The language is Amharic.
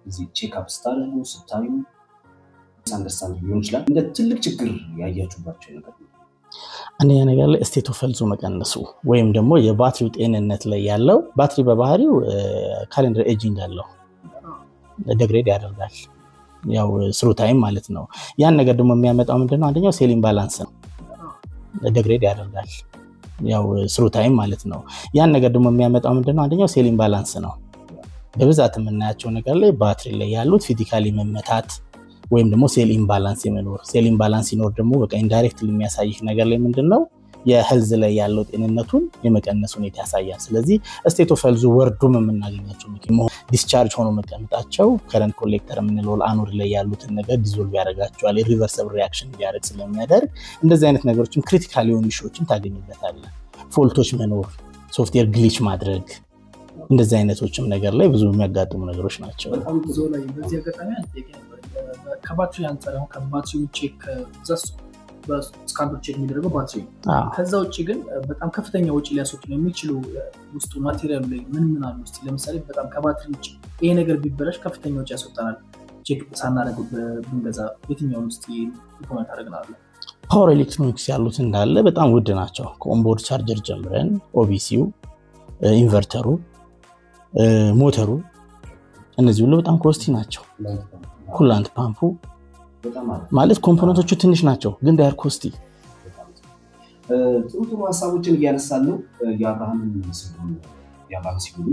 እዚህ ቼክአፕ ስታደርጉ ስታዩ አንደርስታንድ ሊሆን ይችላል እንደ ትልቅ ችግር ያያችሁባቸው ነገር ነው? አንደኛ ነገር ላይ ስቴት ኦፍ ሄልዙ መቀነሱ ወይም ደግሞ የባትሪው ጤንነት ላይ ያለው ባትሪ በባህሪው ካሌንደር ኤጂንግ አለው ዲግሬድ ያደርጋል ያው ስሩ ታይም ማለት ነው። ያን ነገር ደግሞ የሚያመጣው ምንድነው? አንደኛው ሴል ኢምባላንስ ነው ዲግሬድ ያደርጋል ያው ስሩ ታይም ማለት ነው። ያን ነገር ደግሞ የሚያመጣው ምንድነው? አንደኛው ሴል ኢምባላንስ ነው። በብዛት የምናያቸው ነገር ላይ ባትሪ ላይ ያሉት ፊዚካሊ መመታት ወይም ደግሞ ሴል ኢምባላንስ የመኖር ሴል ኢምባላንስ ሲኖር ደግሞ በቃ ኢንዳይሬክት የሚያሳይህ ነገር ላይ ምንድነው የሄልዝ ላይ ያለው ጤንነቱን የመቀነስ ሁኔታ ያሳያል። ስለዚህ ስቴት ኦፍ ሄልዙ ወርዱም የምናገኛቸው ምክንያቱም ዲስቻርጅ ሆኖ መቀመጣቸው ከረንት ኮሌክተር የምንለው አኖድ ላይ ያሉትን ነገር ዲዞልቭ ያደርጋቸዋል ኢሪቨርሲብል ሪአክሽን እንዲያደርግ ስለሚያደርግ እንደዚህ አይነት ነገሮችም ክሪቲካል የሆኑ ኢሹዎችን ታገኝበታለህ። ፎልቶች መኖር፣ ሶፍትዌር ግሊች ማድረግ እንደዚህ አይነቶችም ነገር ላይ ብዙ የሚያጋጥሙ ነገሮች ናቸው። በጣም ብዙ ላይ በዚህ አጋጣሚ አንጠይቅ ነበር ከባትሪ አንፃር ነው ከባትሪው ቼክ ዘስ በስካንዶች የሚደረገው ባትሪ ከዛ ውጪ ግን በጣም ከፍተኛ ወጪ ሊያስወጡ የሚችሉ ውስጡ ማቴሪያል ላይ ምን አሉ እስቲ ለምሳሌ በጣም ከባትሪ ውጪ ይሄ ነገር ቢበላሽ ከፍተኛ ወጪ ያስወጣናል ቼክ ሳናደርግ ብንገዛ የትኛውን ውስጥ ኢምፕሊመንት አደረግናል? ፓወር ኤሌክትሮኒክስ ያሉት እንዳለ በጣም ውድ ናቸው። ከኦንቦርድ ቻርጀር ጀምረን ኦቢሲው ኢንቨርተሩ ሞተሩ እነዚህ ሁሉ በጣም ኮስቲ ናቸው። ኩላንት ፓምፑ ማለት ኮምፖነንቶቹ ትንሽ ናቸው ግን ዳር ኮስቲ። ጥሩ ሀሳቦችን እያነሳን ነው። የአብርሃምን ሲሆን